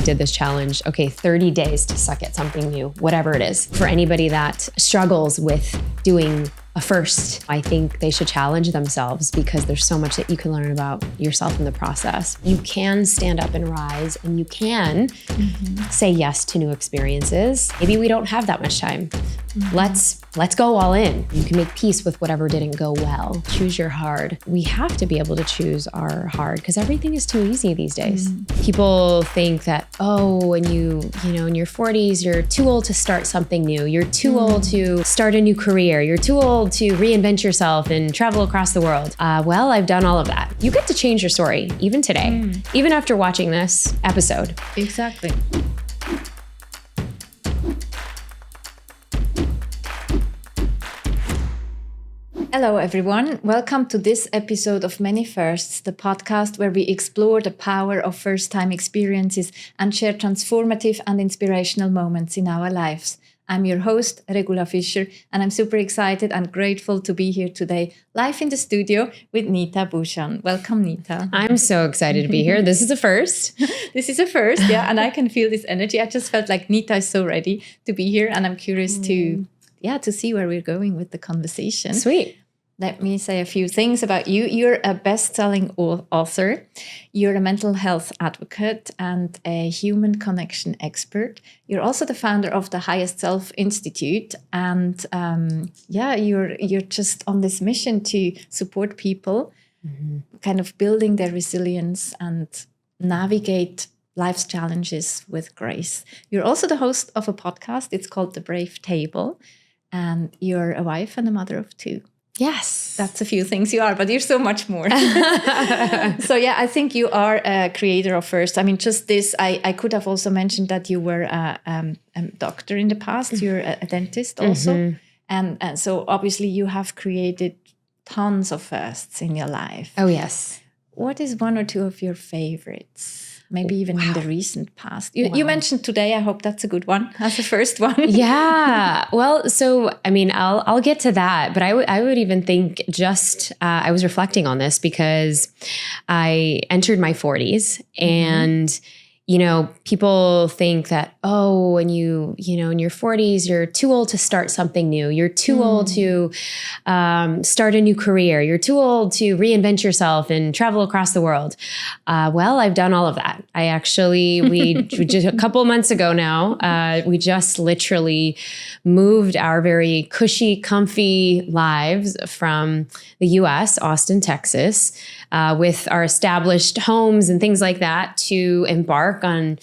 did this challenge. Okay, 30 days to suck at something new, whatever it is. For anybody that struggles with doing a first, I think they should challenge themselves because there's so much that you can learn about yourself in the process. You can stand up and rise, and you can say yes to new experiences. Maybe we don't have that much time. Let's go all in. You can make peace with whatever didn't go well. Choose your hard. We have to be able to choose our hard because everything is too easy these days. People think that, oh, when you in your 40s, you're too old to start something new. You're too old to start a new career. You're too old to reinvent yourself and travel across the world. Well, I've done all of that. You get to change your story, even today, even after watching this episode. Exactly. Hello, everyone. Welcome to this episode of Many Firsts, the podcast where we explore the power of first-time experiences and share transformative and inspirational moments in our lives. I'm your host, Regula Fischer, and I'm super excited and grateful to be here today, live in the studio with Neeta Bhushan. Welcome, Neeta. I'm so excited to be here. This is a first. This is a first, yeah, and I can feel this energy. I just felt like Neeta is so ready to be here, and I'm curious to see where we're going with the conversation. Sweet. Let me say a few things about you. You're a best-selling author. You're a mental health advocate and a human connection expert. You're also the founder of the Highest Self Institute. And you're just on this mission to support people, kind of building their resilience and navigate life's challenges with grace. You're also the host of a podcast. It's called The Brave Table. And you're a wife and a mother of two. Yes. That's a few things you are, but you're so much more. So yeah, I think you are a creator of first. I mean, just this, I could have also mentioned that you were a doctor in the past. You're a dentist also. And so obviously you have created tons of firsts in your life. Oh, yes. What is one or two of your favorites? Maybe even in the recent past. You mentioned today, I hope that's a good one as the first one. Yeah. Well, so, I mean, I'll get to that, but I would even think I was reflecting on this because I entered my 40s and, people think that, oh, when in your 40s, you're too old to start something new. You're too old to start a new career. You're too old to reinvent yourself and travel across the world. Well, I've done all of that. we just a couple months ago now, we just literally moved our very cushy, comfy lives from the US, Austin, Texas, with our established homes and things like that to embark on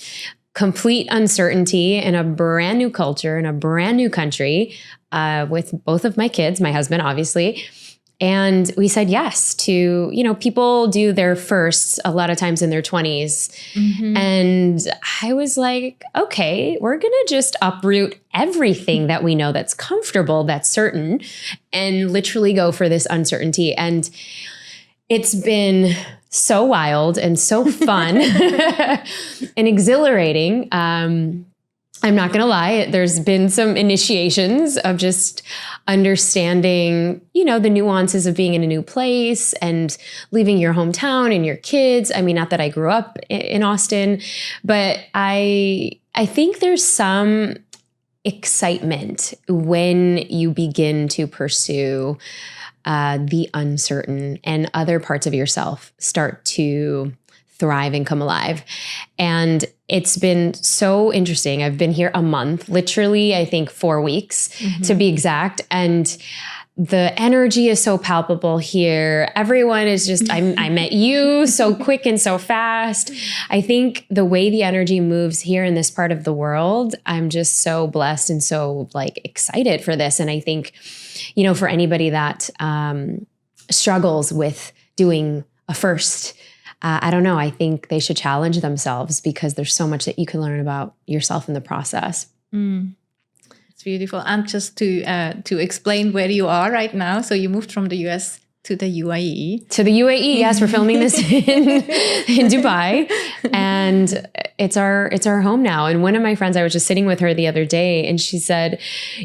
complete uncertainty in a brand new culture, in a brand new country, with both of my kids, my husband, obviously. And we said yes to, people do their firsts a lot of times in their 20s. And I was like, okay, we're going to just uproot everything that we know that's comfortable, that's certain, and literally go for this uncertainty. And it's been so wild and so fun and exhilarating. I'm not going to lie. There's been some initiations of just understanding, the nuances of being in a new place and leaving your hometown and your kids. I mean, not that I grew up in Austin, but I think there's some excitement when you begin to pursue the uncertain and other parts of yourself start to thrive and come alive. And it's been so interesting. I've been here a month, literally, I think 4 weeks to be exact. And the energy is so palpable here. Everyone is just, I met you so quick and so fast. I think the way the energy moves here in this part of the world, I'm just so blessed and so excited for this. And I think, for anybody that struggles with doing a first, I don't know, I think they should challenge themselves because there's so much that you can learn about yourself in the process. It's beautiful. And just to explain where you are right now. So you moved from the US to the UAE. To the UAE, yes, we're filming this in Dubai, and it's our home now. And one of my friends, I was just sitting with her the other day, and she said,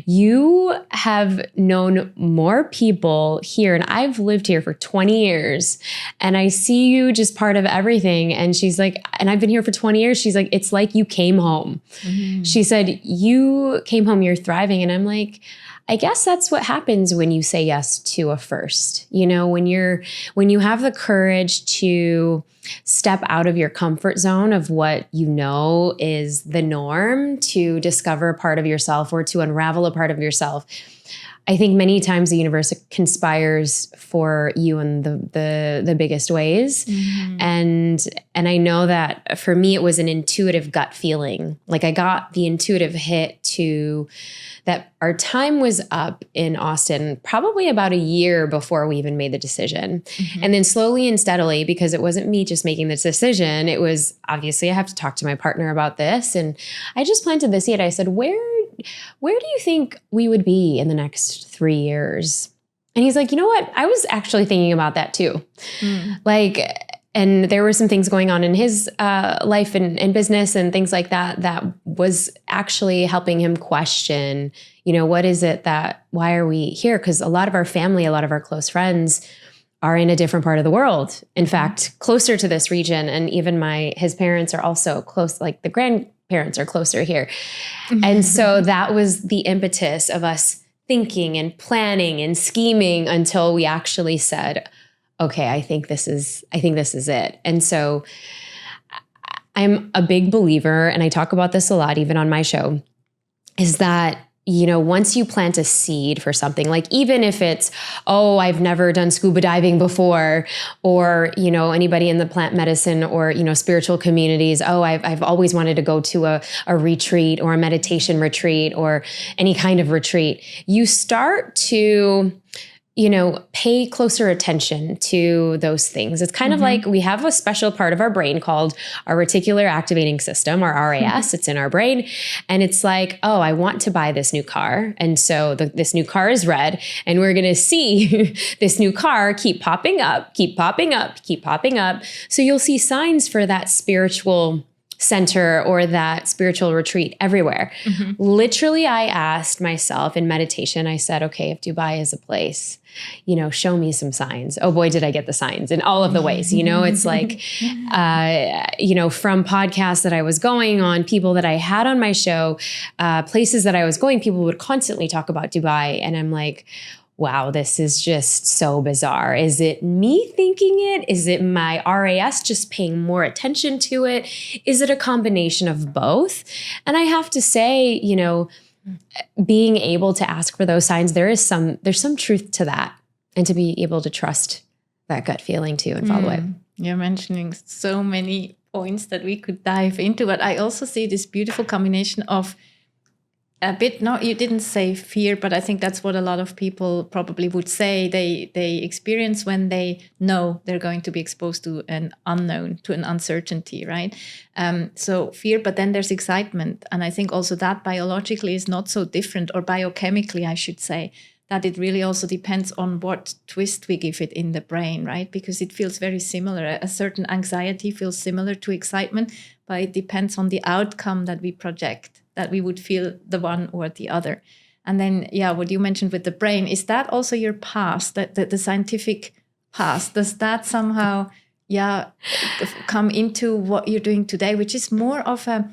"You have known more people here, and I've lived here for 20 years, and I see you just part of everything." And she's like, "And I've been here for 20 years." She's like, "It's like you came home." She said, "You came home, you're thriving," and I'm like, I guess that's what happens when you say yes to a first. You know, when you have the courage to step out of your comfort zone of what you know is the norm, to discover a part of yourself or to unravel a part of yourself. I think many times the universe conspires for you in the biggest ways. And I know that for me, it was an intuitive gut feeling. Like I got the intuitive hit to that our time was up in Austin probably about a year before we even made the decision. And then slowly and steadily, because it wasn't me just making this decision, it was obviously I have to talk to my partner about this. And I just planted the seed. I said, where do you think we would be in the next 3 years? And he's like, you know what? I was actually thinking about that too. And there were some things going on in his life and business and things like that that was actually helping him question, you know, what is it why are we here? Because a lot of our family, a lot of our close friends are in a different part of the world. In fact, closer to this region. And even his parents are also close, like the grandparents are closer here. And so that was the impetus of us thinking and planning and scheming until we actually said, okay, I think this is it. And so I'm a big believer, and I talk about this a lot, even on my show, is that, you know, once you plant a seed for something, like even if it's, oh, I've never done scuba diving before, or, you know, anybody in the plant medicine or, you know, spiritual communities, oh, I've always wanted to go to a retreat or a meditation retreat or any kind of retreat, you start to, you know, pay closer attention to those things. It's kind of like we have a special part of our brain called our reticular activating system, or RAS. It's in our brain. And it's like, oh, I want to buy this new car. And so this new car is red. And we're going to see this new car keep popping up, keep popping up, keep popping up. So you'll see signs for that spiritual center or that spiritual retreat everywhere. Literally, I asked myself in meditation, I said, okay, if Dubai is a place, you know, show me some signs. Oh boy, did I get the signs in all of the ways. You know, it's like, you know, from podcasts that I was going on, people that I had on my show, places that I was going, people would constantly talk about Dubai. And I'm like, wow, this is just so bizarre. Is it me thinking it? Is it my RAS just paying more attention to it? Is it a combination of both? And I have to say, you know, being able to ask for those signs, there's some truth to that, and to be able to trust that gut feeling too and follow it. You're mentioning so many points that we could dive into, but I also see this beautiful combination of a bit, no, you didn't say fear, but I think that's what a lot of people probably would say. They experience when they know they're going to be exposed to an unknown, to an uncertainty, right? So fear, but then there's excitement. And I think also that biologically is not so different, or biochemically, I should say, that it really also depends on what twist we give it in the brain, right? Because it feels very similar. A certain anxiety feels similar to excitement, but it depends on the outcome that we project, that we would feel the one or the other. And then, yeah, what you mentioned with the brain, is that also your past, the scientific past? Does that somehow, come into what you're doing today, which is more of a,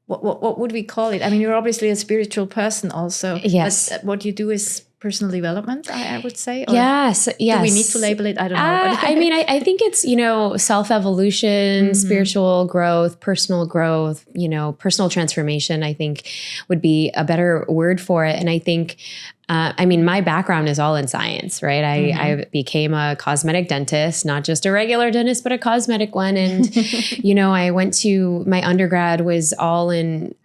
what would we call it? I mean, you're obviously a spiritual person also. Yes. But what you do is personal development, I would say. Or yes. Do we need to label it? I don't know. I mean, I think it's, you know, self-evolution, spiritual growth, personal growth, you know, personal transformation, I think would be a better word for it. And I think, I mean, my background is all in science, right? I became a cosmetic dentist, not just a regular dentist, but a cosmetic one. And, you know, I went to, my undergrad was all in,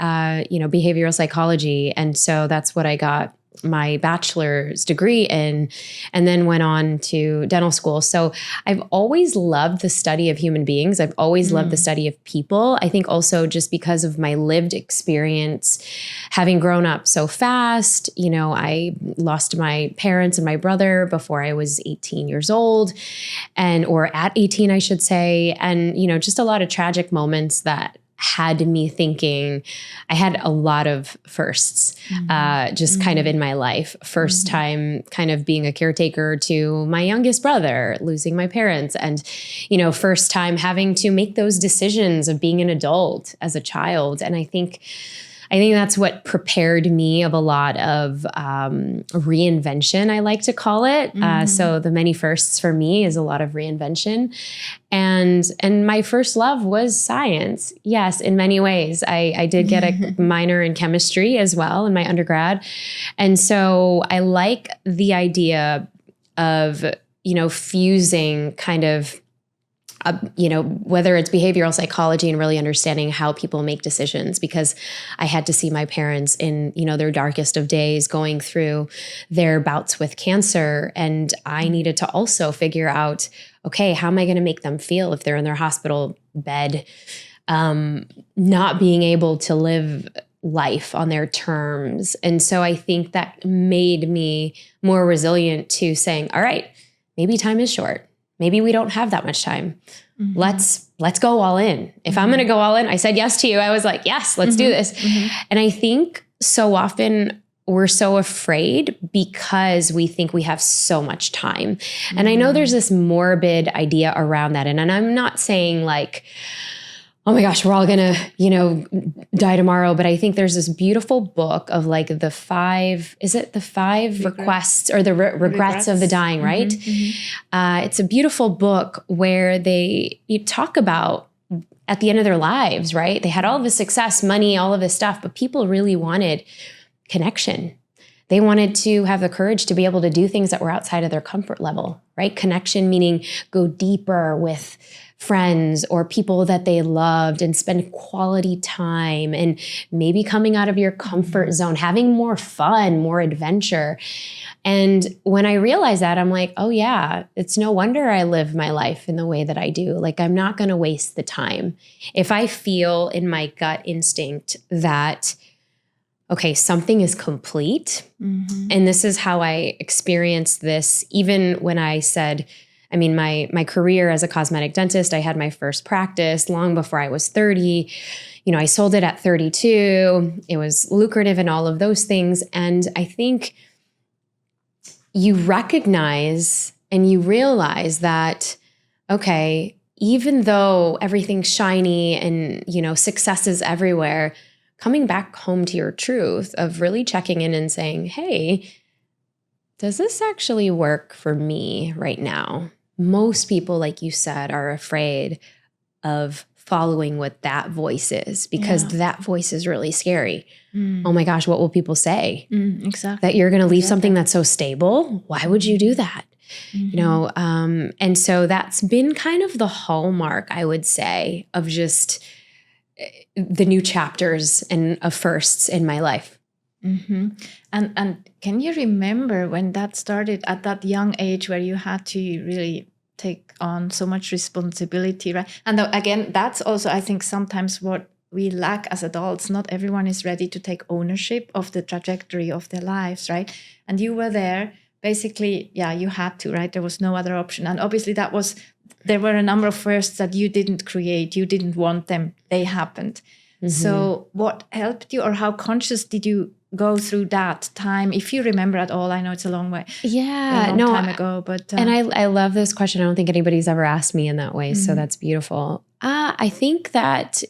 you know, behavioral psychology. And so that's what I got my bachelor's degree in, and then went on to dental school. So I've always loved the study of human beings. I've always loved the study of people. I think also just because of my lived experience, having grown up so fast, I lost my parents and my brother before I was 18 years old, or at 18, I should say. And, just a lot of tragic moments that had me thinking. I had a lot of firsts, just kind of in my life. First time kind of being a caretaker to my youngest brother, losing my parents, and, first time having to make those decisions of being an adult as a child. And I think that's what prepared me of a lot of reinvention, I like to call it. So the many firsts for me is a lot of reinvention. And my first love was science. Yes, in many ways. I did get a minor in chemistry as well in my undergrad. And so I like the idea of, fusing kind of whether it's behavioral psychology and really understanding how people make decisions, because I had to see my parents in, their darkest of days going through their bouts with cancer. And I needed to also figure out, okay, how am I going to make them feel if they're in their hospital bed, not being able to live life on their terms. And so I think that made me more resilient to saying, all right, maybe time is short. Maybe we don't have that much time. Let's go all in. If I'm going to go all in, I said yes to you. I was like, yes, let's do this. And I think so often we're so afraid because we think we have so much time. And I know there's this morbid idea around that. And I'm not saying like, oh my gosh, we're all going to, die tomorrow. But I think there's this beautiful book of like the five requests or the regrets of the dying, right? It's a beautiful book where you talk about at the end of their lives, right? They had all of this success, money, all of this stuff, but people really wanted connection. They wanted to have the courage to be able to do things that were outside of their comfort level, right? Connection meaning go deeper with friends or people that they loved and spend quality time, and maybe coming out of your comfort zone, having more fun, more adventure. And when I realized that, I'm like, oh yeah, it's no wonder I live my life in the way that I do. Like, I'm not going to waste the time. If I feel in my gut instinct that, okay, something is complete, and this is how I experienced this, even when I said, my career as a cosmetic dentist, I had my first practice long before I was 30. I sold it at 32. It was lucrative and all of those things. And I think you recognize and you realize that, okay, even though everything's shiny and, success is everywhere, coming back home to your truth of really checking in and saying, hey, does this actually work for me right now? Most people, like you said, are afraid of following what that voice is because that voice is really scary. Oh my gosh, what will people say? Exactly. That you're going to leave something that's so stable? Why would you do that? And so that's been kind of the hallmark, I would say, of just the new chapters and of firsts in my life. And can you remember when that started at that young age where you had to really take on so much responsibility, right? And again, that's also, I think, sometimes what we lack as adults. Not everyone is ready to take ownership of the trajectory of their lives, right? And you were there, basically, you had to, right? There was no other option. And obviously there were a number of firsts that you didn't create, you didn't want them, they happened. So what helped you, or how conscious did you go through that time, if you remember at all? I know it's a long way, time ago, but and I love this question. I don't think anybody's ever asked me in that way, so that's beautiful. I think that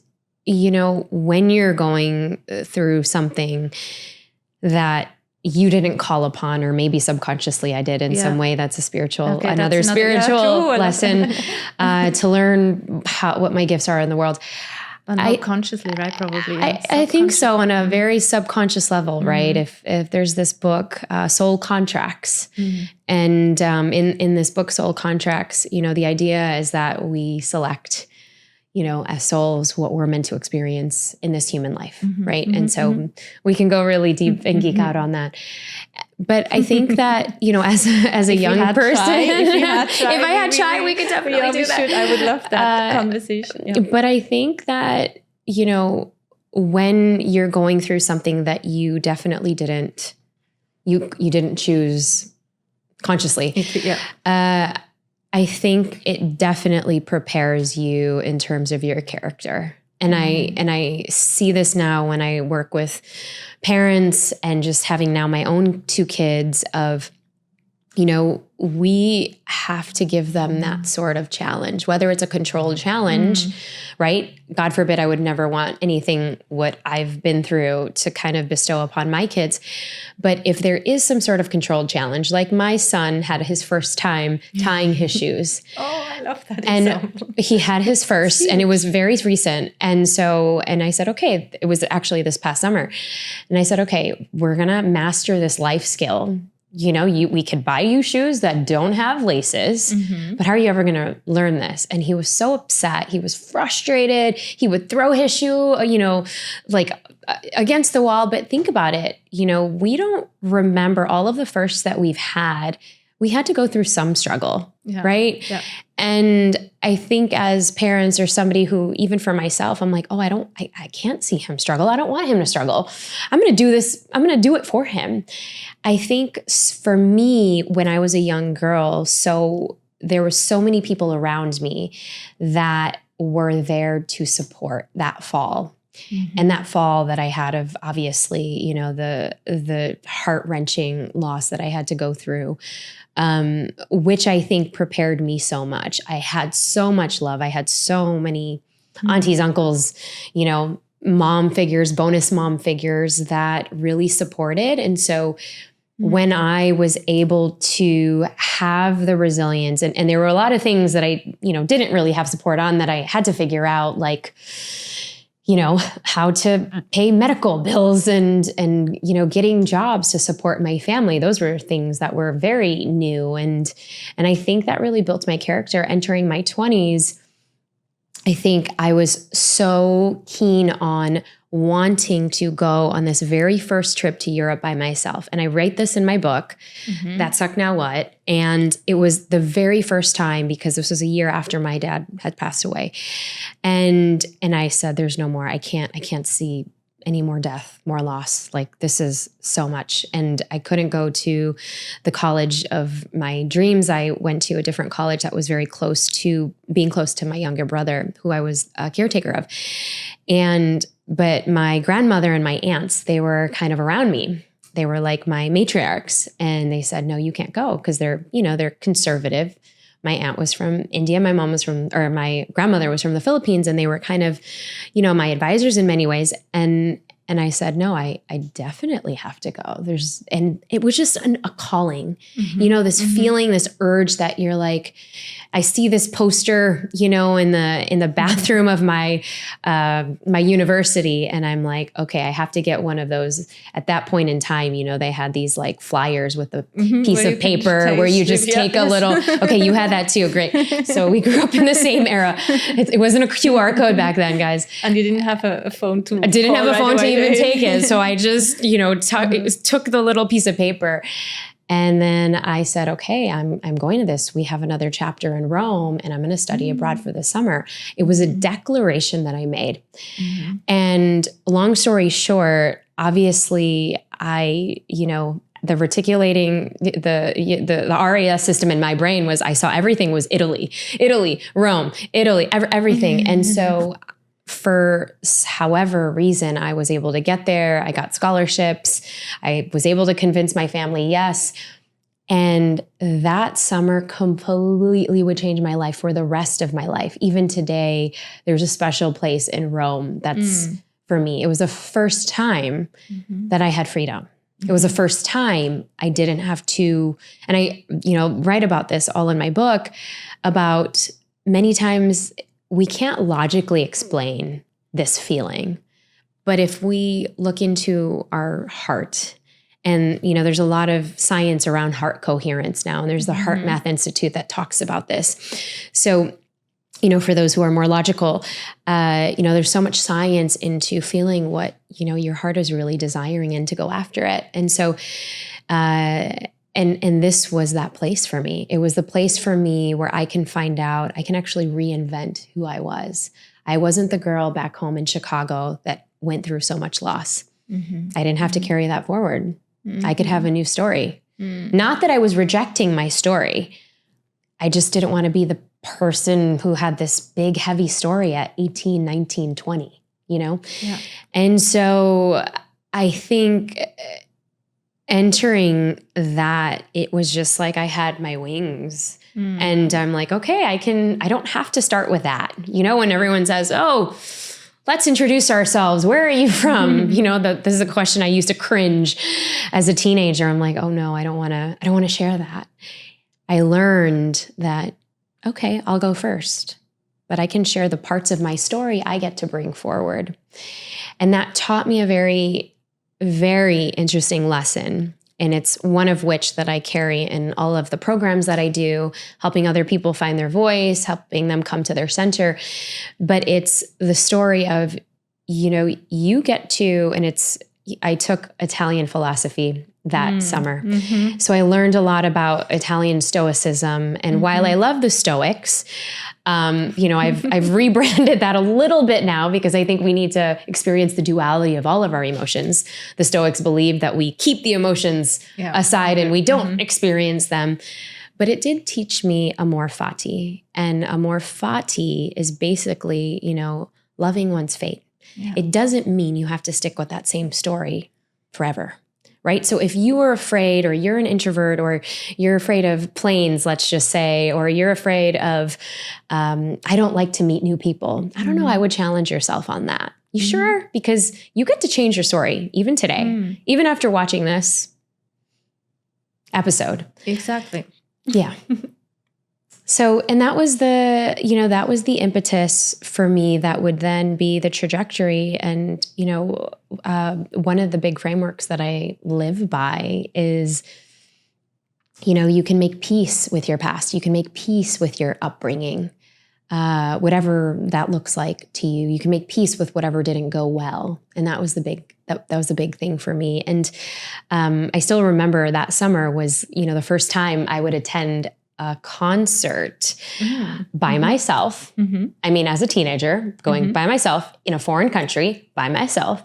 when you're going through something that you didn't call upon, or maybe subconsciously I did in some way, that's a spiritual, another spiritual lesson to learn what my gifts are in the world. But not consciously, right? Probably. I think so, on a very subconscious level, right? If there's this book, Soul Contracts, and in this book, Soul Contracts, the idea is that we select, as souls, what we're meant to experience in this human life, right? And so we can go really deep and geek out on that. But I think that, as a young person, if I had chai, we could definitely do that. I would love that conversation. Yeah. But I think that, when you're going through something that you definitely didn't choose consciously, I think it definitely prepares you in terms of your character. And I see this now when I work with parents and just having now my own 2 kids of, we have to give them that sort of challenge, whether it's a controlled challenge, right? God forbid, I would never want anything what I've been through to kind of bestow upon my kids. But if there is some sort of controlled challenge, like my son had his first time tying his shoes. Oh, I love that example. And he had his first, and it was very recent. And I said, okay, it was actually this past summer. And I said, okay, we're going to master this life skill. We could buy you shoes that don't have laces, but how are you ever going to learn this? And he was so upset. He was frustrated. He would throw his shoe, against the wall. But think about it. We don't remember all of the firsts that we've had. We had to go through some struggle, right? Yeah. And I think as parents or somebody who, even for myself, I'm like, oh, I can't see him struggle. I don't want him to struggle. I'm going to do this. I'm going to do it for him. I think for me, when I was a young girl, there were so many people around me that were there to support that fall. And that fall that I had of, obviously, the heart-wrenching loss that I had to go through, which I think prepared me so much. I had so much love. I had so many aunties, uncles, mom figures, bonus mom figures that really supported. And so when I was able to have the resilience, and there were a lot of things that I, didn't really have support on that I had to figure out, like, how to pay medical bills and getting jobs to support my family. Those were things that were very new. And I think that really built my character. Entering my 20s, I think I was so keen on wanting to go on this very first trip to Europe by myself. And I write this in my book, That Suck Now What? And it was the very first time, because this was a year after my dad had passed away. And I said, there's no more. I can't see any more death, more loss. Like, this is so much. And I couldn't go to the college of my dreams. I went to a different college that was very close to being close to my younger brother, who I was a caretaker of. But my grandmother and my aunts, they were kind of around me. They were like my matriarchs. And they said, no, you can't go, because they're conservative. My aunt was from India. My grandmother was from the Philippines, and they were kind of, my advisors in many ways. And I said, no, I definitely have to go. And it was just a calling, this feeling, this urge that you're like, I see this poster, in the bathroom of my university. And I'm like, okay, I have to get one of those. At that point in time, they had these like flyers with a piece of paper where you just take a little, okay, you had that too. Great. So we grew up in the same era. It wasn't a QR code back then, guys. And you didn't have a phone to I didn't have a phone to even take it. So I just, took the little piece of paper. And then I said, okay, I'm going to this. We have another chapter in Rome, and I'm going to study abroad for the summer. It was a declaration that I made. And long story short, obviously the reticulating, the RAS system in my brain was, I saw everything was Italy, Rome, everything. And so for however reason, I was able to get there. I got scholarships. I was able to convince my family, yes. And that summer completely would change my life for the rest of my life. Even today, there's a special place in Rome that's for me. It was the first time that I had freedom. It was the first time I didn't have to, and I, write about this all in my book, about many times we can't logically explain this feeling. But if we look into our heart, and, there's a lot of science around heart coherence now, and there's the Heart Math Institute that talks about this. So for those who are more logical, there's so much science into feeling what, your heart is really desiring and to go after it. And so, and this was that place for me. It was the place for me where I can find out, I can actually reinvent who I was. I wasn't the girl back home in Chicago that went through so much loss. I didn't have to carry that forward. I could have a new story. Not that I was rejecting my story. I just didn't want to be the person who had this big, heavy story at 18, 19, 20, Yeah. And so I think entering that, it was just like I had my wings. And I'm like, okay, I don't have to start with that. When everyone says, oh, let's introduce ourselves. Where are you from? This is a question I used to cringe as a teenager. I'm like, oh no, I don't want to share that. I learned that, okay, I'll go first, but I can share the parts of my story I get to bring forward. And that taught me a very, very interesting lesson. And it's one of which that I carry in all of the programs that I do, helping other people find their voice, helping them come to their center. But it's the story of, you get to, and I took Italian philosophy that summer. So I learned a lot about Italian Stoicism. And while I love the Stoics, I've rebranded that a little bit now because I think we need to experience the duality of all of our emotions. The Stoics believe that we keep the emotions aside and we don't experience them. But it did teach me Amor, fati. And Amor, fati is basically, loving one's fate. Yeah. It doesn't mean you have to stick with that same story forever. Right? So if you are afraid, or you're an introvert, or you're afraid of planes, let's just say, or you're afraid of, I don't like to meet new people. I don't know. I would challenge yourself on that. You sure? Because you get to change your story even today, even after watching this episode. Exactly. Yeah. So, and that was the impetus for me that would then be the trajectory. And, one of the big frameworks that I live by is, you can make peace with your past. You can make peace with your upbringing, whatever that looks like to you. You can make peace with whatever didn't go well. And that was the big thing for me. And I still remember that summer was, the first time I would attend a concert by myself. I mean, as a teenager, going by myself in a foreign country by myself.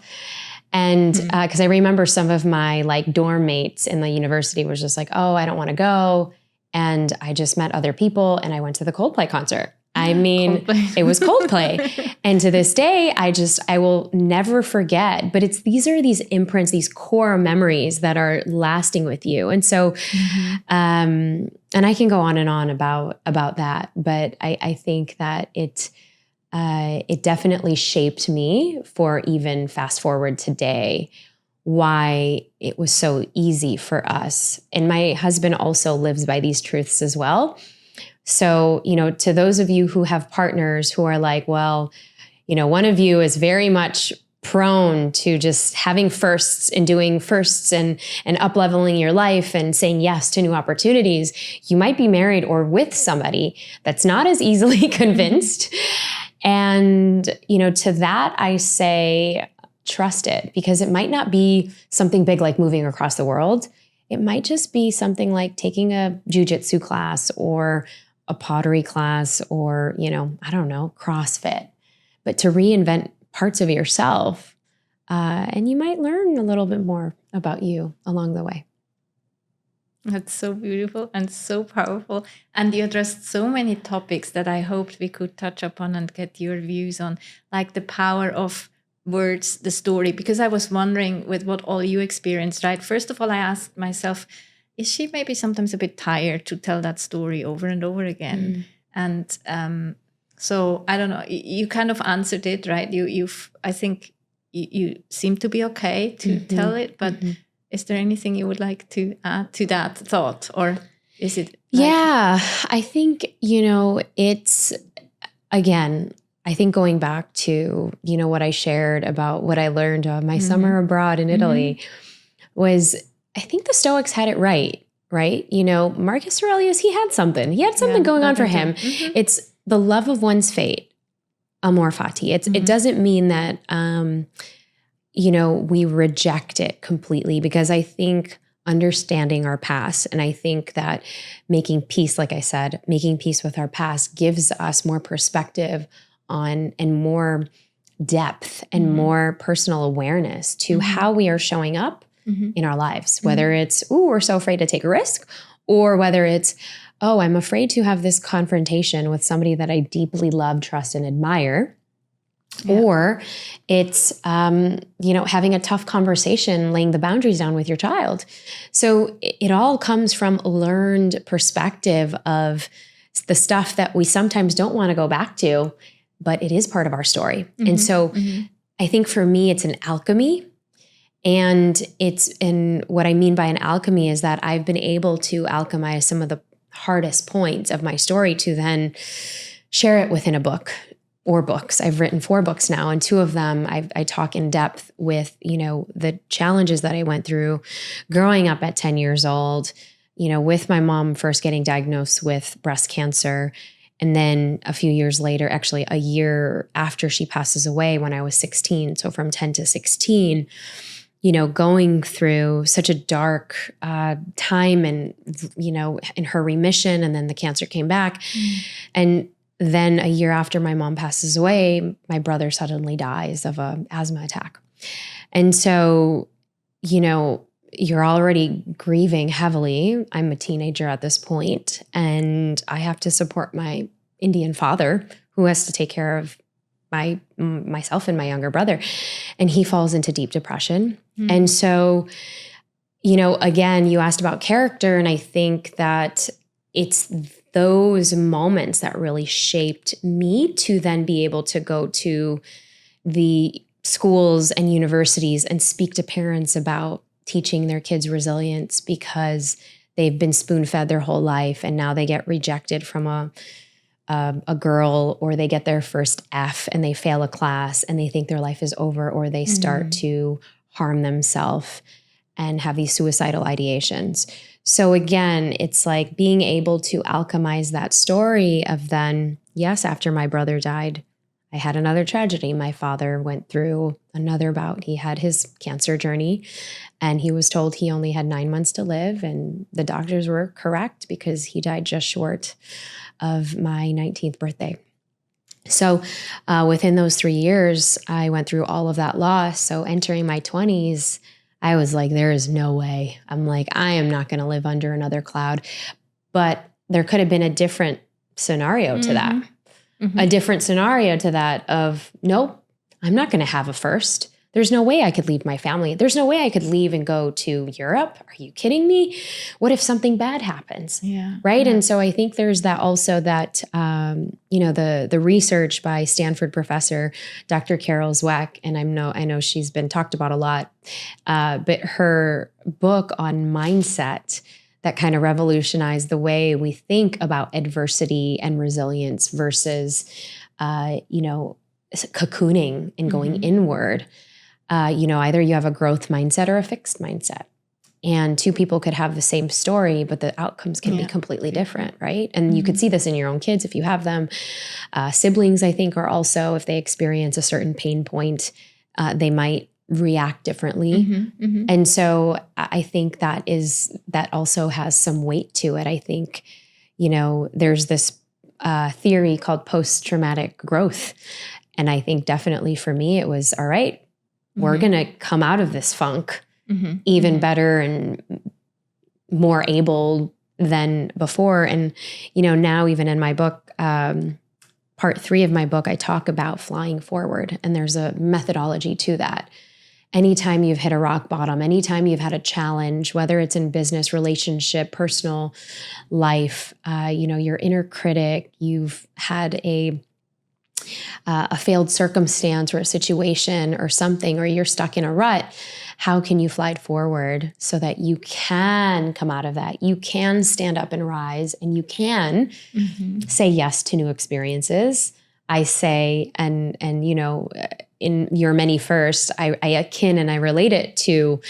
And because I remember some of my dorm mates in the university was just like, oh, I don't want to go. And I just met other people and I went to the Coldplay concert. I mean, it was Coldplay. And to this day, I will never forget, but these are these imprints, these core memories that are lasting with you. And so, and I can go on and on about that, but I think that it definitely shaped me for even fast forward today, why it was so easy for us. And my husband also lives by these truths as well. So, to those of you who have partners who are like, well, one of you is very much prone to just having firsts and doing firsts and up-leveling your life and saying yes to new opportunities, you might be married or with somebody that's not as easily convinced. And, to that, I say, trust it, because it might not be something big like moving across the world. It might just be something like taking a jujitsu class or a pottery class or, I don't know, CrossFit, but to reinvent parts of yourself. And you might learn a little bit more about you along the way. That's so beautiful and so powerful. And you addressed so many topics that I hoped we could touch upon and get your views on, like the power of words, the story, because I was wondering with what all you experienced, right? First of all, I asked myself, is she maybe sometimes a bit tired to tell that story over and over again? And so I don't know, you kind of answered it, right? I think you seem to be okay to tell it, but is there anything you would like to add to that thought, or is it? Yeah, I think, it's, again, I think going back to, what I shared about what I learned on my summer abroad in Italy was, I think the Stoics had it right? Marcus Aurelius, he had something going on for him. It's the love of one's fate, Amor, fati. It doesn't mean that, we reject it completely, because I think understanding our past, and I think that making peace, like I said, making peace with our past gives us more perspective on and more depth and more personal awareness to how we are showing up in our lives, whether it's, we're so afraid to take a risk, or whether it's, I'm afraid to have this confrontation with somebody that I deeply love, trust, and admire. Yeah. Or it's, having a tough conversation, laying the boundaries down with your child. So it all comes from a learned perspective of the stuff that we sometimes don't want to go back to, but it is part of our story. And so I think for me, it's an alchemy. And what I mean by an alchemy is that I've been able to alchemize some of the hardest points of my story to then share it within a book or books. I've written 4 books now, and 2 of them I talk in depth with, the challenges that I went through growing up at 10 years old, with my mom first getting diagnosed with breast cancer. And then a few years later, actually a year after she passes away, when I was 16, so from 10 to 16, going through such a dark time and, in her remission, and then the cancer came back. And then a year after my mom passes away, my brother suddenly dies of an asthma attack. And so, you're already grieving heavily. I'm a teenager at this point, and I have to support my Indian father, who has to take care of myself and my younger brother. And he falls into deep depression. And so, again, you asked about character, and I think that it's those moments that really shaped me to then be able to go to the schools and universities and speak to parents about teaching their kids resilience, because they've been spoon-fed their whole life, and now they get rejected from a girl, or they get their first F and they fail a class and they think their life is over, or they start to harm themselves and have these suicidal ideations. So again, it's like being able to alchemize that story of then, yes, after my brother died, I had another tragedy. My father went through another bout. He had his cancer journey, and he was told he only had 9 months to live. And the doctors were correct, because he died just short of my 19th birthday. So within those 3 years, I went through all of that loss. So entering my 20s, I was like, there is no way. I'm like, I am not going to live under another cloud. But there could have been a different scenario to that. A different scenario to that of, nope, I'm not going to have a first. There's no way I could leave my family. There's no way I could leave and go to Europe. Are you kidding me? What if something bad happens? Yeah. Right. Yeah. And so I think there's that also that, the research by Stanford professor, Dr. Carol Dweck, and I know she's been talked about a lot, but her book on mindset that kind of revolutionized the way we think about adversity and resilience versus, cocooning and going inward. Either you have a growth mindset or a fixed mindset. And 2 people could have the same story, but the outcomes can be completely different, right? And you could see this in your own kids if you have them. Siblings, I think, are also, if they experience a certain pain point, they might react differently. And so I think that also has some weight to it. I think, there's this theory called post-traumatic growth. And I think definitely for me, it was, all right, we're going to come out of this funk even better and more able than before. And, now even in my book, part 3 of my book, I talk about flying forward. And there's a methodology to that. Anytime you've hit a rock bottom, anytime you've had a challenge, whether it's in business, relationship, personal life, your inner critic, you've had a failed circumstance or a situation or something, or you're stuck in a rut, how can you fly forward so that you can come out of that? You can stand up and rise, and you can say yes to new experiences. I say, and in your many firsts, I akin and I relate it to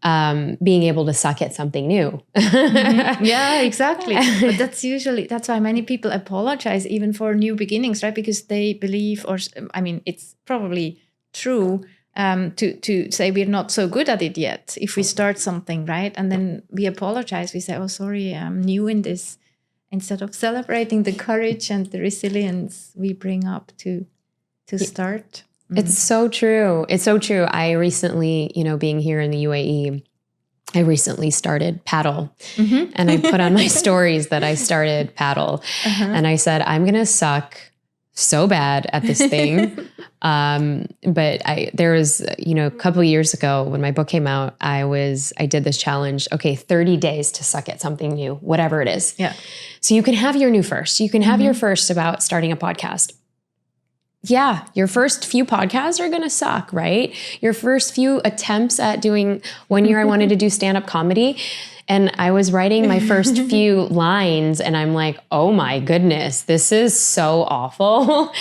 being able to suck at something new. Yeah, exactly. But that's why many people apologize even for new beginnings, right? Because they believe, or I mean, it's probably true to say we're not so good at it yet if we start something, right? And then we apologize. We say, oh, sorry, I'm new in this. Instead of celebrating the courage and the resilience we bring up to start. It's so true. It's so true. I recently, being here in the UAE, I recently started paddle, and I put on my stories that I started paddle, and I said, I'm going to suck so bad at this thing. But there was, a couple of years ago when my book came out, I did this challenge. Okay, 30 days to suck at something new, whatever it is. Yeah. So you can have your new first. You can have your first about starting a podcast. Yeah, your first few podcasts are going to suck, right? Your first few attempts at doing, one year I wanted to do stand-up comedy, and I was writing my first few lines and I'm like, oh my goodness, this is so awful.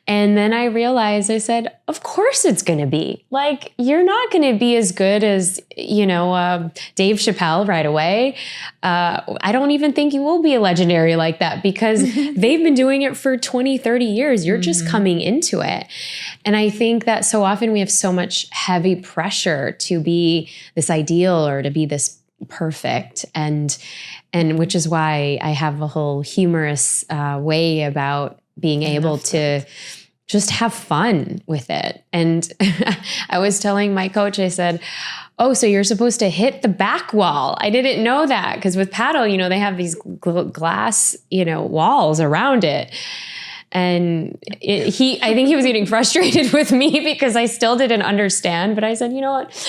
And then I realized, I said, of course it's going to be. Like, you're not going to be as good as, Dave Chappelle right away. I don't even think you will be a legendary like that because they've been doing it for 20, 30 years. You're just coming into it. And I think that so often we have so much heavy pressure to be this ideal or to be this perfect, and which is why I have a whole humorous way about being able to just have fun with it. And I was telling my coach, I said, oh, so you're supposed to hit the back wall. I didn't know that, because with paddle, they have these glass, walls around it. And I think he was getting frustrated with me because I still didn't understand. But I said, you know what?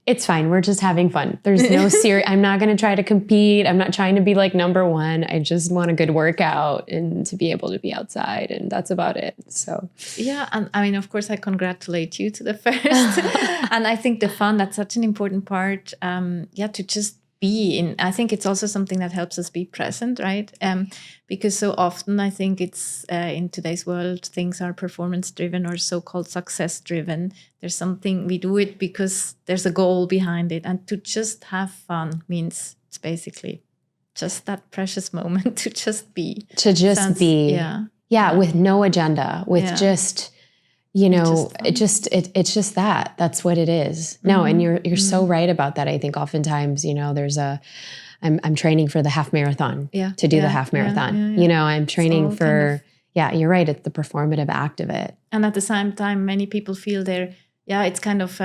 It's fine. We're just having fun. There's no serious, I'm not going to try to compete. I'm not trying to be like number one. I just want a good workout and to be able to be outside. And that's about it. So, yeah. And I mean, of course, I congratulate you to the first. And I think the fun, that's such an important part. To just be in. I think it's also something that helps us be present, right? Because so often I think it's in today's world, things are performance driven or so-called success driven. There's something, we do it because there's a goal behind it. And to just have fun means it's basically just that precious moment to just be. To just be. Yeah, with no agenda, with just... it's just that. That's what it is. No, and you're so right about that. I think oftentimes, there's I'm training for the half marathon to do the half marathon. I'm training for, you're right. It's the performative act of it. And at the same time, many people feel it's kind of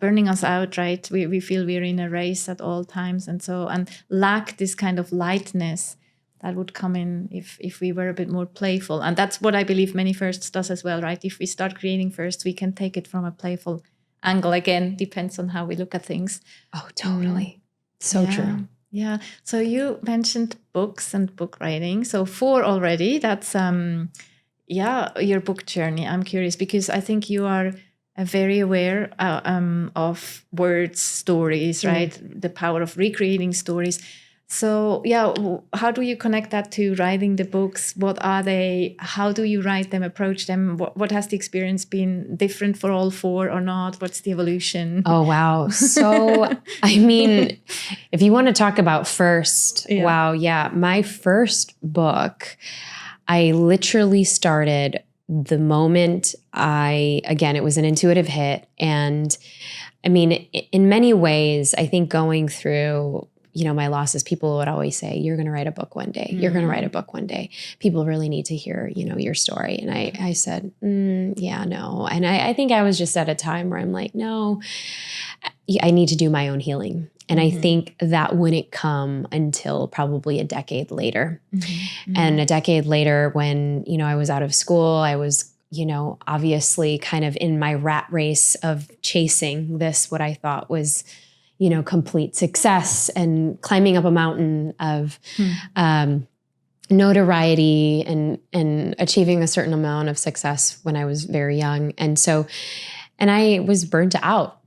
burning us out, right? We feel we're in a race at all times. And lack this kind of lightness that would come in if we were a bit more playful. And that's what I believe many firsts does as well, right? If we start creating first, we can take it from a playful angle. Again, depends on how we look at things. Oh, totally. So true. Yeah. So you mentioned books and book writing. So 4 already. That's, your book journey. I'm curious because I think you are very aware of words, stories, right? The power of recreating stories. So, how do you connect that to writing the books? What are they? How do you write them, approach them? What has the experience been different for all 4 or not? What's the evolution? Oh, wow. So, I mean, if you want to talk about first, my first book, I literally started the moment it was an intuitive hit. And I mean, in many ways, I think going through my losses, people would always say, you're going to write a book one day. You're going to write a book one day. People really need to hear, your story. And I said, no. And I think I was just at a time where I'm like, no, I need to do my own healing. And I think that wouldn't come until probably a decade later. And a decade later when, I was out of school, I was, obviously kind of in my rat race of chasing this, what I thought was, complete success and climbing up a mountain of notoriety and achieving a certain amount of success when I was very young. And I was burnt out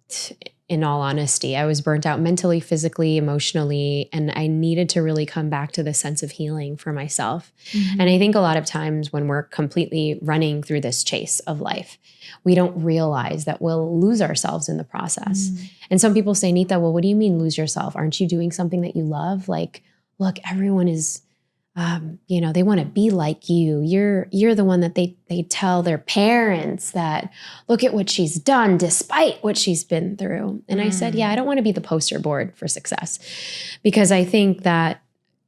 in all honesty. I was burnt out mentally, physically, emotionally, and I needed to really come back to the sense of healing for myself. Mm-hmm. And I think a lot of times when we're completely running through this chase of life, we don't realize that we'll lose ourselves in the process. Mm. And some people say, Neeta, well, what do you mean lose yourself? Aren't you doing something that you love? Like, look, everyone is, they want to be like you. You're the one that they tell their parents that, look at what she's done despite what she's been through. And I said, yeah, I don't want to be the poster board for success, because I think that,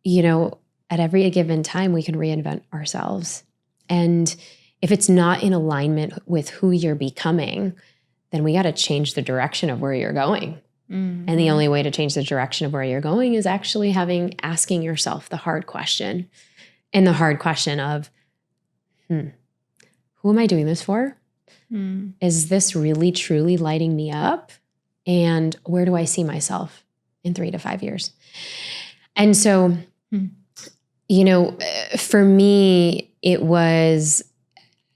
at every given time we can reinvent ourselves. And if it's not in alignment with who you're becoming, then we got to change the direction of where you're going. Mm-hmm. And the only way to change the direction of where you're going is actually asking yourself the hard question. And the hard question of, who am I doing this for? Mm. Is this really, truly lighting me up? And where do I see myself in 3 to 5 years? And so, for me, it was,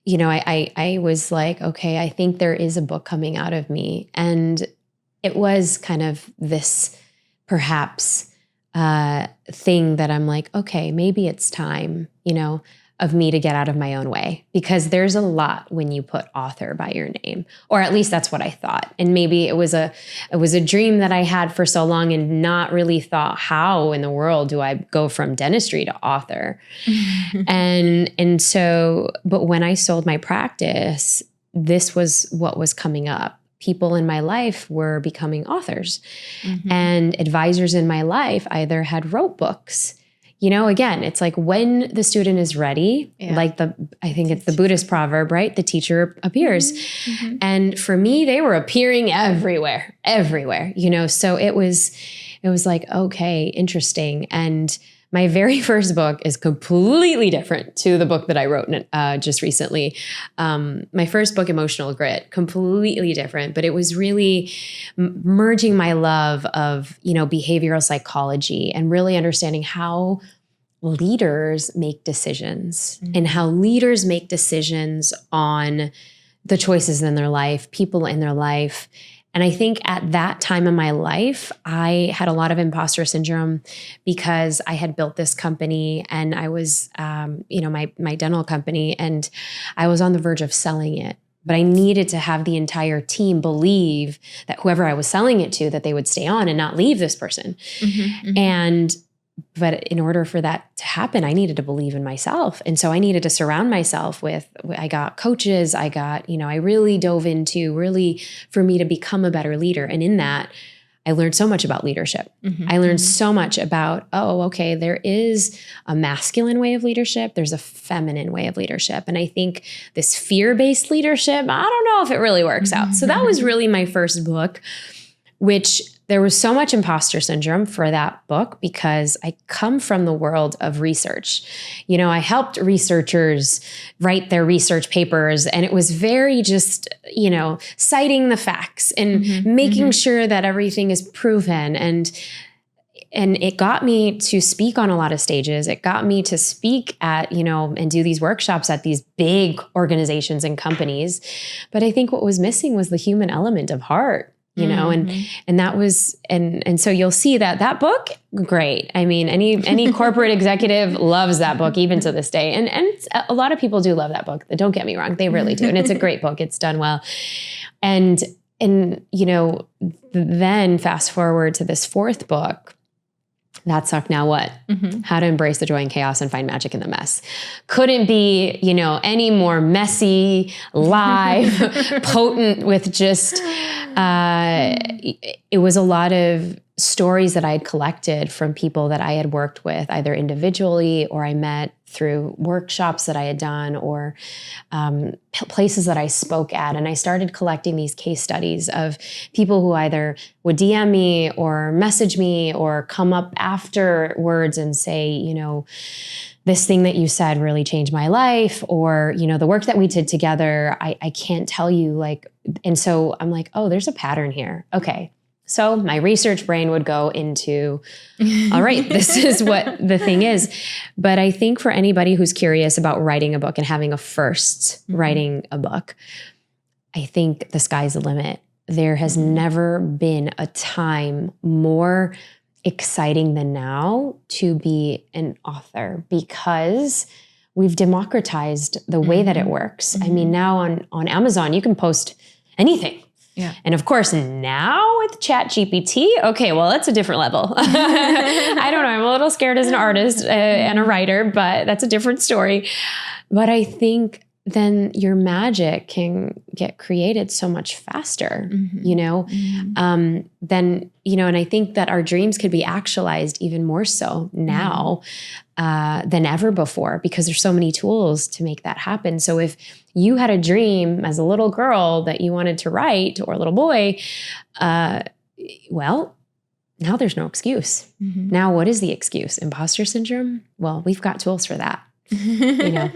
I was like, okay, I think there is a book coming out of me. And it was kind of this perhaps thing that I'm like, okay, maybe it's time, of me to get out of my own way, because there's a lot when you put author by your name, or at least that's what I thought. And maybe it was a dream that I had for so long and not really thought, how in the world do I go from dentistry to author? and so, but when I sold my practice, this was what was coming up. People in my life were becoming authors, and advisors in my life either had wrote books. Again, it's like when the student is ready, like I think it's the Buddhist proverb, right? The teacher appears. Mm-hmm. And for me, they were appearing everywhere, so it was like, okay, interesting. And my very first book is completely different to the book that I wrote just recently. My first book, Emotional Grit, completely different, but it was really merging my love of, behavioral psychology and really understanding how leaders make decisions and how leaders make decisions on the choices in their life, people in their life. And I think at that time in my life, I had a lot of imposter syndrome because I had built this company, and I was, my dental company, and I was on the verge of selling it. But I needed to have the entire team believe that whoever I was selling it to, that they would stay on and not leave this person. But in order for that to happen, I needed to believe in myself. And so I needed to surround myself I got coaches, I really dove into for me to become a better leader. And in that, I learned so much about leadership. I learned so much about, there is a masculine way of leadership. There's a feminine way of leadership. And I think this fear-based leadership, I don't know if it really works out. So that was really my first book, which there was so much imposter syndrome for that book because I come from the world of research. I helped researchers write their research papers, and it was very just, citing the facts and making sure that everything is proven. And it got me to speak on a lot of stages. It got me to speak at, and do these workshops at these big organizations and companies. But I think what was missing was the human element of heart. And that was, and so you'll see that book, great. I mean, any corporate executive loves that book even to this day. And a lot of people do love that book. Don't get me wrong. They really do. And it's a great book. It's done well. And then fast forward to this fourth book. That sucked. Now what? How to embrace the joy and chaos and find magic in the mess. Couldn't be, any more messy, live, potent with just, it was a lot of stories that I had collected from people that I had worked with, either individually or I met through workshops that I had done or places that I spoke at. And I started collecting these case studies of people who either would DM me or message me or come up afterwards and say, this thing that you said really changed my life, or, the work that we did together, I can't tell you, and so I'm like, oh, there's a pattern here. Okay. So my research brain would go into, all right, this is what the thing is. But I think for anybody who's curious about writing a book and having a first writing a book, I think the sky's the limit. there has never been a time more exciting than now to be an author, because we've democratized the way that it works. I mean, now on Amazon, you can post anything. Yeah. And of course, now with ChatGPT, okay, well, that's a different level. I don't know. I'm a little scared as an artist and a writer, but that's a different story. But I think then your magic can get created so much faster, you know, then, you know, and I think that our dreams could be actualized even more so now than ever before, because there's so many tools to make that happen. So if you had a dream as a little girl that you wanted to write, or a little boy, well, now there's no excuse. Now, what is the excuse? Imposter syndrome? Well, we've got tools for that, you know.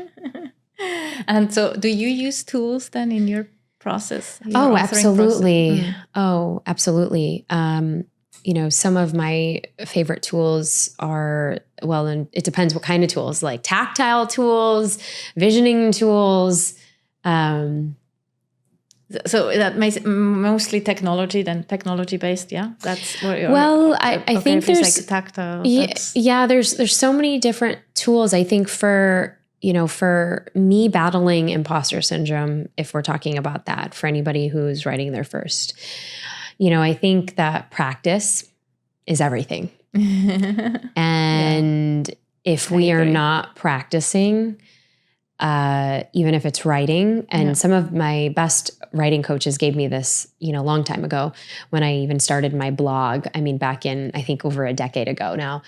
And so do you use tools then in your process? Oh, absolutely. Process? Oh, absolutely. You know, some of my favorite tools are, well, and it depends what kind of tools, like tactile tools, visioning tools. So that makes it mostly technology based. Yeah. That's what you're, well, I think there's like tactile. Yeah, there's so many different tools. I think for me battling imposter syndrome, if we're talking about that, for anybody who's writing their first, you know, I think that practice is everything. And if we are not practicing, even if it's writing, and some of my best writing coaches gave me this, you know, a long time ago when I even started my blog. I mean, back in, I think over a decade ago now.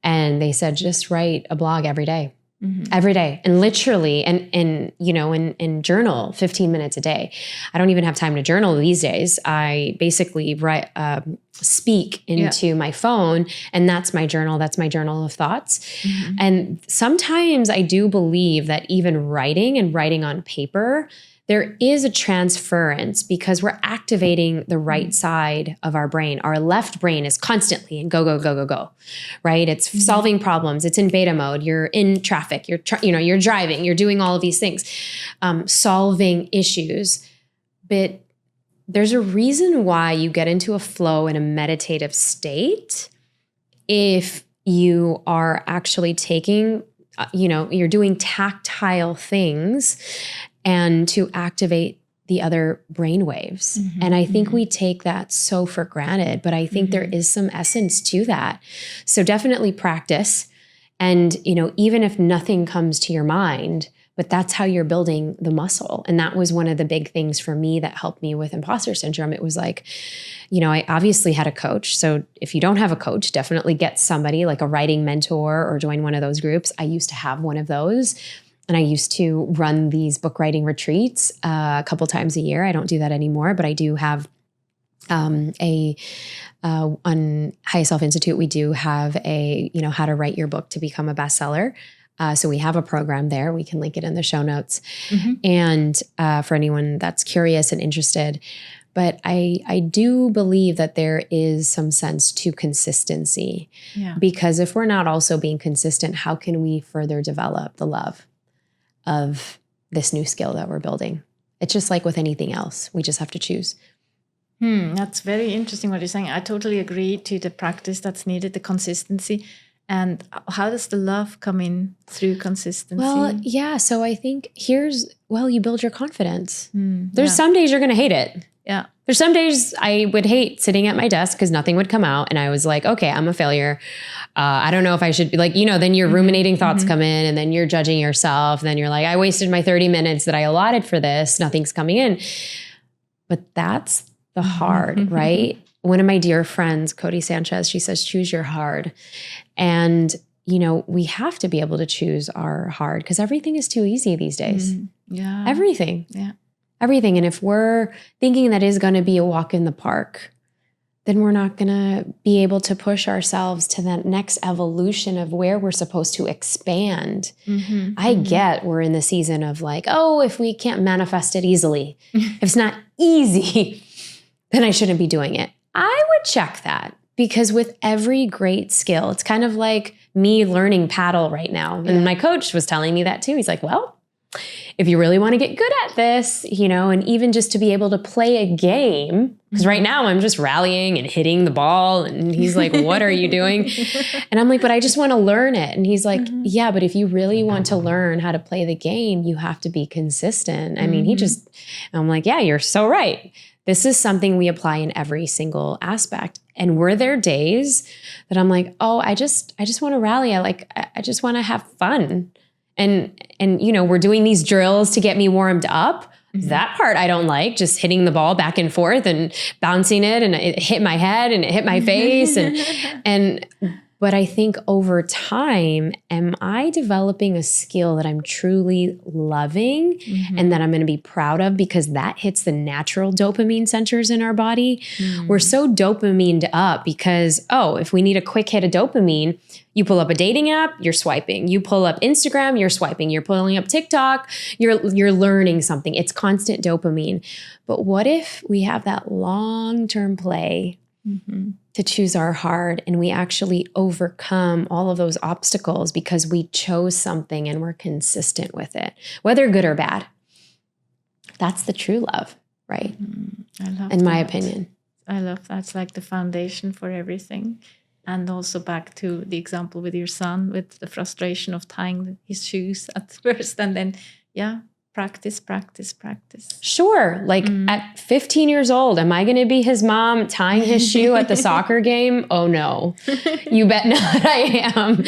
And they said, just write a blog every day. Every day, and literally, and you know, and journal 15 minutes a day. I don't even have time to journal these days. I basically speak into my phone, and that's my journal. That's my journal of thoughts. And sometimes I do believe that even writing and writing on paper, there is a transference, because we're activating the right side of our brain. Our left brain is constantly in go, go, go, go, go, right? It's solving problems. It's in beta mode. You're in traffic. You're driving. You're doing all of these things, solving issues. But there's a reason why you get into a flow in a meditative state if you are actually taking, you're doing tactile things and to activate the other brain waves. And I think we take that so for granted, but I think there is some essence to that. So definitely practice. And, you know, even if nothing comes to your mind, but that's how you're building the muscle. And that was one of the big things for me that helped me with imposter syndrome. It was like, you know, I obviously had a coach. So if you don't have a coach, definitely get somebody like a writing mentor or join one of those groups. I used to have one of those. And I used to run these book writing retreats a couple times a year. I don't do that anymore, but I do have on High Self Institute, we do have a, you know, how to write your book to become a bestseller. So we have a program there. We can link it in the show notes. And for anyone that's curious and interested. But I do believe that there is some sense to consistency. Because if we're not also being consistent, how can we further develop the love of this new skill that we're building? It's just like with anything else. We just have to choose. That's very interesting what you're saying. I totally agree to the practice that's needed, the consistency. And how does the love come in through consistency? Well, yeah. So I think you build your confidence. There's some days you're going to hate it. Yeah. There's some days I would hate sitting at my desk because nothing would come out. And I was like, okay, I'm a failure. I don't know if I should be like, you know, then your ruminating thoughts come in, and then you're judging yourself. Then you're like, I wasted my 30 minutes that I allotted for this. Nothing's coming in. But that's the hard, right? One of my dear friends, Cody Sanchez, she says, choose your hard. And, you know, we have to be able to choose our hard, because everything is too easy these days. Yeah. Everything. Yeah. Everything. And if we're thinking that is going to be a walk in the park, then we're not going to be able to push ourselves to that next evolution of where we're supposed to expand. I get we're in the season of like, oh, if we can't manifest it easily, if it's not easy, then I shouldn't be doing it. I would check that, because with every great skill, it's kind of like me learning paddle right now. And my coach was telling me that too. He's like, well, if you really want to get good at this, and even just to be able to play a game, because right now I'm just rallying and hitting the ball. And he's like, what are you doing? And I'm like, but I just want to learn it. And he's like, yeah, but if you really want to learn how to play the game, you have to be consistent. I mean, I'm like, yeah, you're so right. This is something we apply in every single aspect. And were there days that I'm like, oh, I just want to rally. I just want to have fun. And we're doing these drills to get me warmed up. That part I don't like, just hitting the ball back and forth and bouncing it, and it hit my head and it hit my face. But I think over time, am I developing a skill that I'm truly loving and that I'm going to be proud of, because that hits the natural dopamine centers in our body? We're so dopamined up because, if we need a quick hit of dopamine, you pull up a dating app, you're swiping. You pull up Instagram, you're swiping. You're pulling up TikTok, you're learning something. It's constant dopamine. But what if we have that long-term play to choose our heart, and we actually overcome all of those obstacles because we chose something and we're consistent with it, whether good or bad? That's the true love, right? I love in my opinion. I love that. It's like the foundation for everything. And also back to the example with your son, with the frustration of tying his shoes at first, and then, practice. Sure. At 15 years old, am I going to be his mom tying his shoe at the soccer game? Oh no, you bet not I am.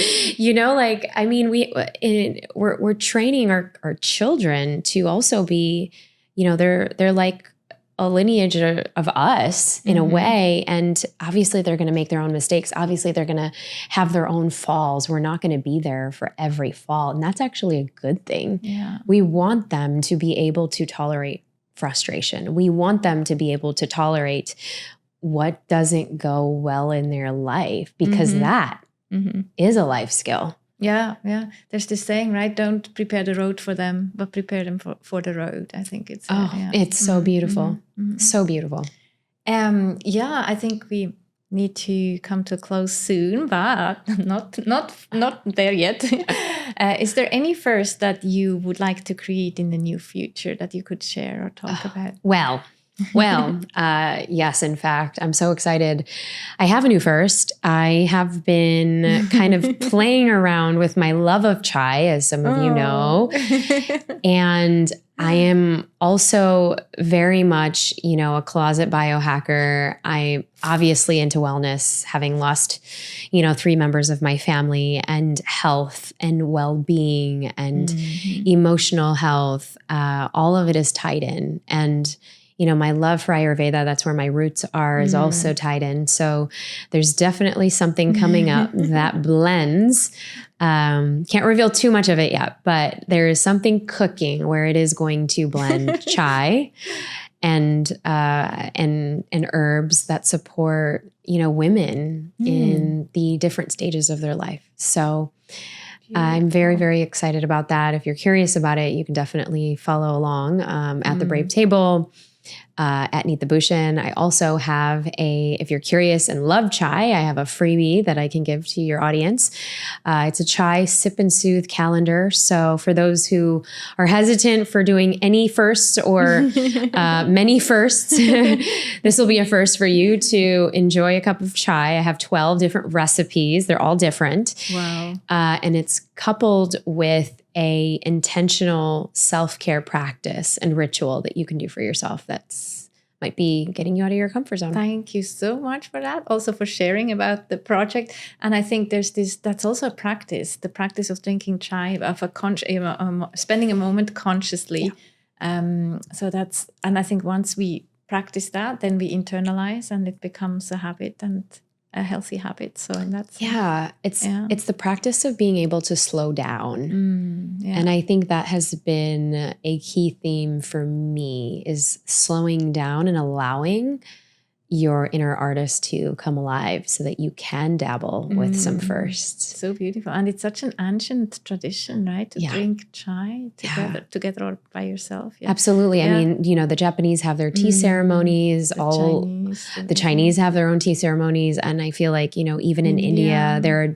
We're training our children to also be, they're like a lineage of us in a way. And obviously they're going to make their own mistakes. Obviously they're going to have their own falls. We're not going to be there for every fall. And that's actually a good thing. Yeah. We want them to be able to tolerate frustration. We want them to be able to tolerate what doesn't go well in their life, because that is a life skill. Yeah. There's this saying, right? Don't prepare the road for them, but prepare them for the road. I think it's it's so beautiful. So beautiful. I think we need to come to a close soon, but not there yet. Is there any first that you would like to create in the near future that you could share or talk about? Well, yes, in fact, I'm so excited. I have a new first. I have been kind of playing around with my love of chai, as some of you know. And I am also very much, a closet biohacker. I'm obviously into wellness, having lost, 3 members of my family, and health and well-being and emotional health. All of it is tied in. And my love for Ayurveda, that's where my roots are, is also tied in. So there's definitely something coming up that blends. Can't reveal too much of it yet, but there is something cooking where it is going to blend chai and herbs that support, women in the different stages of their life. So I'm very, very excited about that. If you're curious about it, you can definitely follow along at the Brave Table. At Neeta Bhushan. I also have if you're curious and love chai, I have a freebie that I can give to your audience. It's a chai sip and soothe calendar. So for those who are hesitant for doing any firsts or many firsts, this will be a first for you to enjoy a cup of chai. I have 12 different recipes. They're all different. Wow. And it's coupled with a intentional self-care practice and ritual that you can do for yourself that's might be getting you out of your comfort zone. Thank you so much for that. Also for sharing about the project. And I think that's also a practice, the practice of drinking chai, of spending a moment consciously. Yeah. And I think once we practice that, then we internalize and it becomes a habit and a healthy habit. So that's it's the practice of being able to slow down. And I think that has been a key theme for me, is slowing down and allowing your inner artist to come alive so that you can dabble with some firsts. So beautiful. And it's such an ancient tradition, right? To drink chai together or by yourself. Yeah. Absolutely. Yeah. I mean, the Japanese have their tea ceremonies, the Chinese have their own tea ceremonies. And I feel like, even in India, there are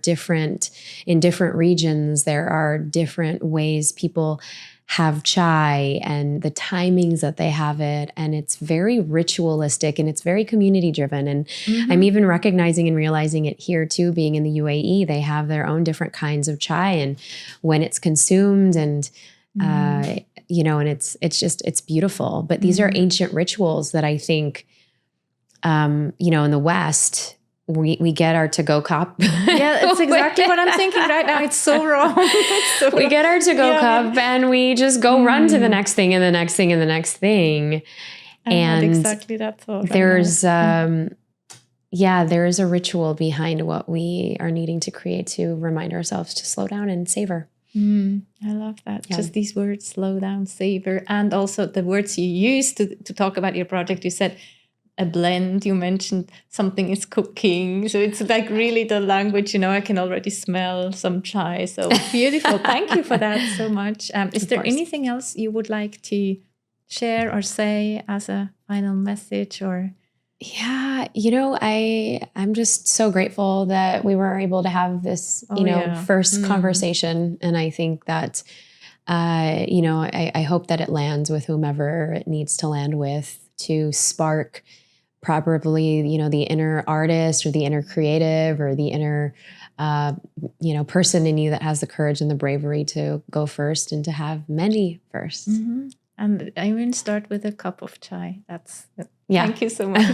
in different regions, there are different ways people have chai and the timings that they have it. And it's very ritualistic and it's very community driven. And I'm even recognizing and realizing it here too, being in the UAE, they have their own different kinds of chai and when it's consumed and, you know, and it's beautiful. But these are ancient rituals that I think, you know, in the West, we get our to-go cup. Yeah, that's exactly what I'm thinking right now. It's so wrong. We get our to-go cup and we just go run to the next thing and the next thing and the next thing. I had exactly that thought. There's, there is a ritual behind what we are needing to create to remind ourselves to slow down and savor. I love that. Yeah. Just these words, slow down, savor. And also the words you used to talk about your project. You said, a blend, you mentioned something is cooking. So it's like really the language, you know, I can already smell some chai. So beautiful. Thank you for that so much. Is there anything else you would like to share or say as a final message or? Yeah, you know, I'm just so grateful that we were able to have this, first conversation. And I think that, you know, I hope that it lands with whomever it needs to land with to spark probably, you know, the inner artist or the inner creative or the inner, you know, person in you that has the courage and the bravery to go first and to have many firsts. And I will start with a cup of chai. Thank you so much.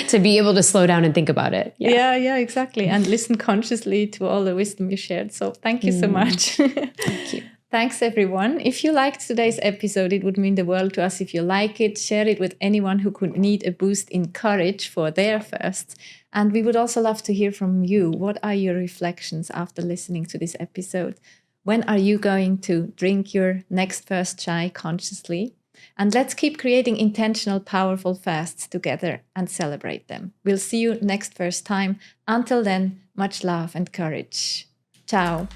To be able to slow down and think about it. Yeah, exactly. And listen consciously to all the wisdom you shared. So thank you so much. Thank you. Thanks, everyone. If you liked today's episode, it would mean the world to us if you like it. Share it with anyone who could need a boost in courage for their firsts. And we would also love to hear from you. What are your reflections after listening to this episode? When are you going to drink your next first chai consciously? And let's keep creating intentional, powerful fasts together and celebrate them. We'll see you next first time. Until then, much love and courage. Ciao.